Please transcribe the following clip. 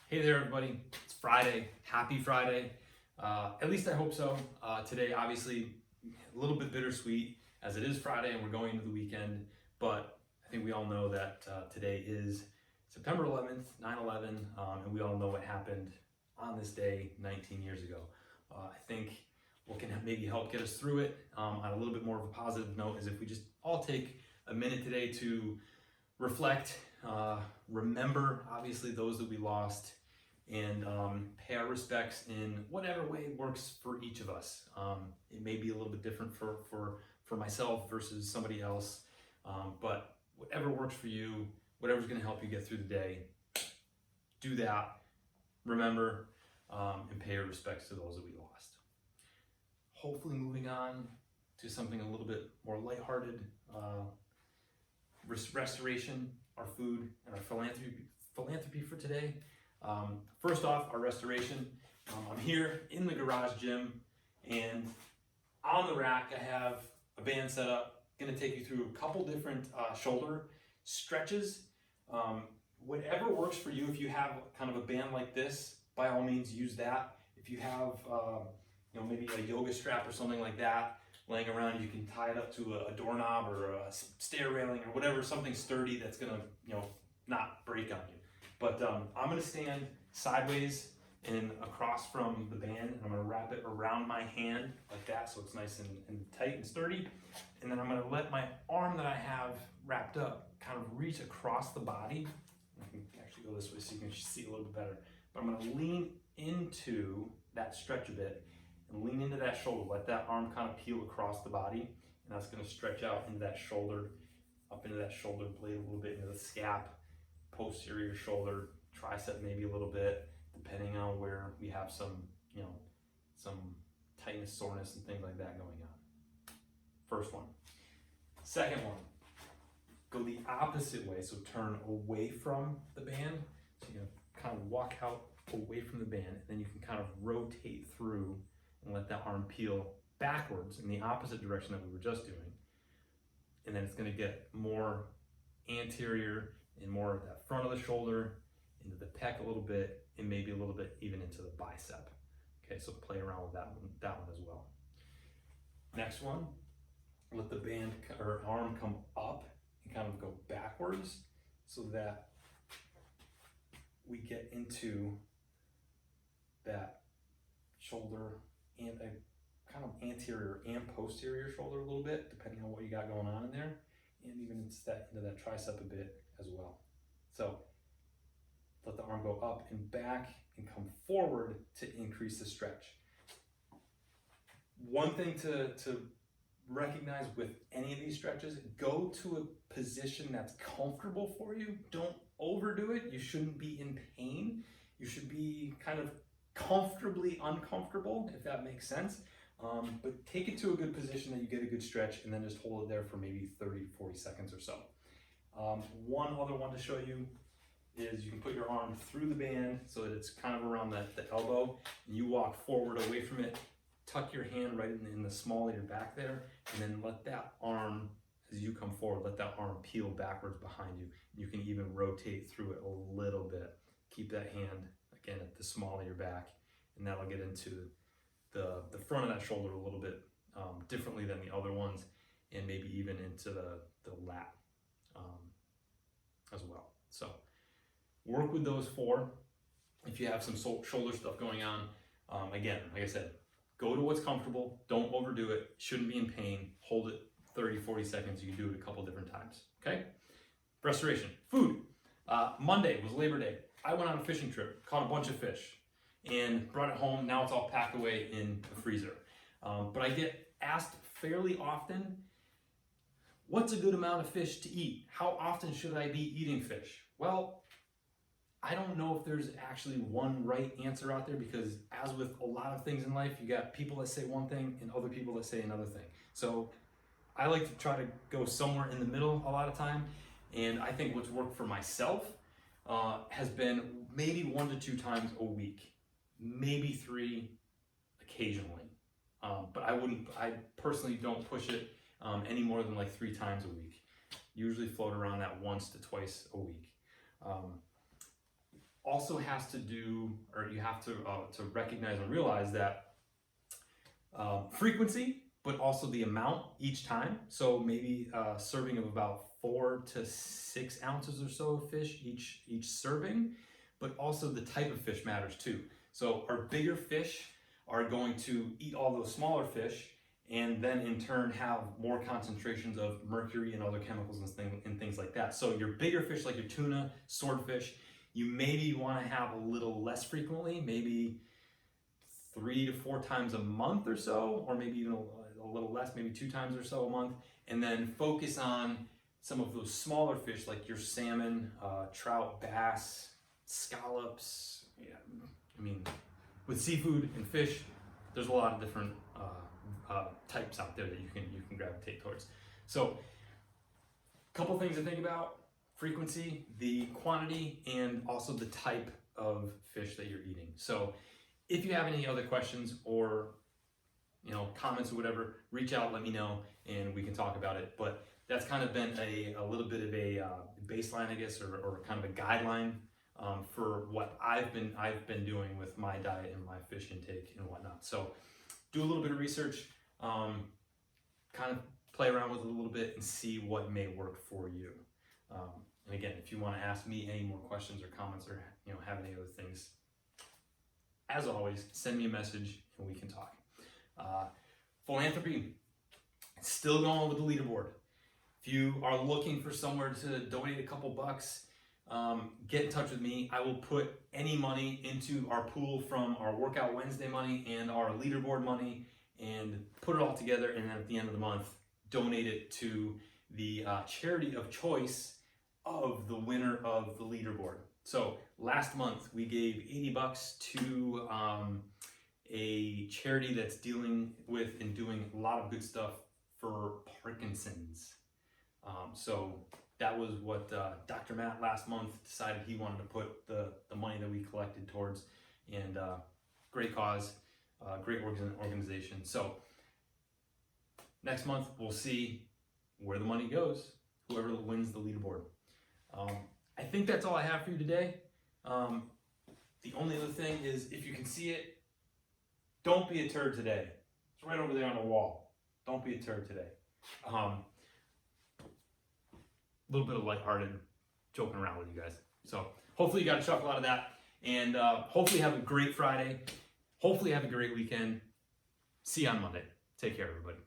Hey there, everybody. It's Friday. Happy Friday. At least I hope so. Today, obviously, a little bit bittersweet as it is Friday and we're going into the weekend. But I think we all know that today is September 11th, 9/11, and we all know what happened on this day 19 years ago. I think what can maybe help get us through it on a little bit more of a positive note is if we just all take a minute today to reflect, remember obviously those that we lost, and pay our respects in whatever way works for each of us. It may be a little bit different for myself versus somebody else, but whatever works for you, whatever's going to help you get through the day, do that. Remember and pay your respects to those that we lost. Hopefully moving on to something a little bit more lighthearted, restoration, our food, and our philanthropy for today. First off, our restoration. I'm here in the garage gym, and on the rack I have a band set up. Going to take you through a couple different shoulder stretches. Whatever works for you. If you have kind of a band like this, by all means use that. If you have maybe a yoga strap or something like that laying around, you can tie it up to a doorknob or a stair railing or whatever, something sturdy that's gonna not break on you. But I'm gonna stand sideways and across from the band, and I'm gonna wrap it around my hand like that so it's nice and tight and sturdy. And then I'm gonna let my arm that I have wrapped up kind of reach across the body. I can actually go this way so you can see a little bit better. But I'm gonna lean into that stretch a bit and lean into that shoulder. Let that arm kind of peel across the body, and that's gonna stretch out into that shoulder, up into that shoulder blade a little bit, into the scap, posterior shoulder, tricep maybe a little bit, depending on where we have some tightness, soreness, and things like that going on. First one. Second one, go the opposite way, so turn away from the band. So you're gonna kind of walk out away from the band, and then you can kind of rotate through and let that arm peel backwards in the opposite direction that we were just doing. And then it's gonna get more anterior and more of that front of the shoulder, into the pec a little bit, and maybe a little bit even into the bicep. Okay, so play around with that one as well. Next one, let the band or arm come up and kind of go backwards so that we get into that shoulder and a kind of anterior and posterior shoulder a little bit, depending on what you got going on in there, and even into that tricep a bit as well. So let the arm go up and back and come forward to increase the stretch. One thing to recognize with any of these stretches, go to a position that's comfortable for you. Don't overdo it. You shouldn't be in pain. You should be kind of comfortably uncomfortable, if that makes sense. But take it to a good position that you get a good stretch, and then just hold it there for maybe 30, 40 seconds or so. One other one to show you is you can put your arm through the band so that it's kind of around the elbow, and you walk forward away from it, tuck your hand right in the small of your back there, and then let that arm, as you come forward, let that arm peel backwards behind you. You can even rotate through it a little bit. Keep that hand, again, at the small of your back, and that'll get into the front of that shoulder a little bit differently than the other ones, and maybe even into the lat as well. So work with those four. If you have some shoulder stuff going on, again, like I said, go to what's comfortable. Don't overdo it. Shouldn't be in pain. Hold it 30, 40 seconds. You can do it a couple different times, okay? Restoration. Food. Monday was Labor Day. I went on a fishing trip, caught a bunch of fish, and brought it home. Now it's all packed away in the freezer. But I get asked fairly often, what's a good amount of fish to eat? How often should I be eating fish? Well, I don't know if there's actually one right answer out there, because as with a lot of things in life, you got people that say one thing and other people that say another thing. So I like to try to go somewhere in the middle a lot of time. And I think what's worked for myself has been maybe 1 to 2 times a week, maybe 3 occasionally. But I personally don't push it any more than like 3 times a week. Usually float around that once to twice a week. also has to do, or you have to recognize and realize that frequency, but also the amount each time. So maybe a serving of about 4 to 6 ounces or so of fish each serving, but also the type of fish matters too. So our bigger fish are going to eat all those smaller fish, and then in turn have more concentrations of mercury and other chemicals and things like that. So your bigger fish, like your tuna, swordfish, you maybe want to have a little less frequently, maybe 3 to 4 times a month or so, or maybe even a little less, maybe 2 times or so a month, and then focus on some of those smaller fish like your salmon, trout, bass, scallops. Yeah, I mean, with seafood and fish, there's a lot of different types out there that you can gravitate towards. So, a couple things to think about: frequency, the quantity, and also the type of fish that you're eating. So, if you have any other questions or comments or whatever, reach out, let me know, and we can talk about it. But that's kind of been a little bit of a baseline, I guess, or kind of a guideline for what I've been doing with my diet and my fish intake and whatnot. So do a little bit of research, kind of play around with it a little bit and see what may work for you. And again, if you want to ask me any more questions or comments or have any other things, as always, send me a message and we can talk. Philanthropy, still going with the leaderboard. If you are looking for somewhere to donate a couple bucks, get in touch with me. I will put any money into our pool from our Workout Wednesday money and our leaderboard money and put it all together, and then at the end of the month, donate it to the charity of choice of the winner of the leaderboard. So last month we gave $80 to a charity that's dealing with and doing a lot of good stuff for Parkinson's. So that was what Dr. Matt last month decided he wanted to put the money that we collected towards, and great cause, great organization. So next month we'll see where the money goes, whoever wins the leaderboard. I think that's all I have for you today. The only other thing is, if you can see it, don't be a turd today. It's right over there on the wall. Don't be a turd today. A little bit of lighthearted joking around with you guys. So hopefully you got a chuckle out of that, and hopefully have a great Friday. Hopefully have a great weekend. See you on Monday. Take care, everybody.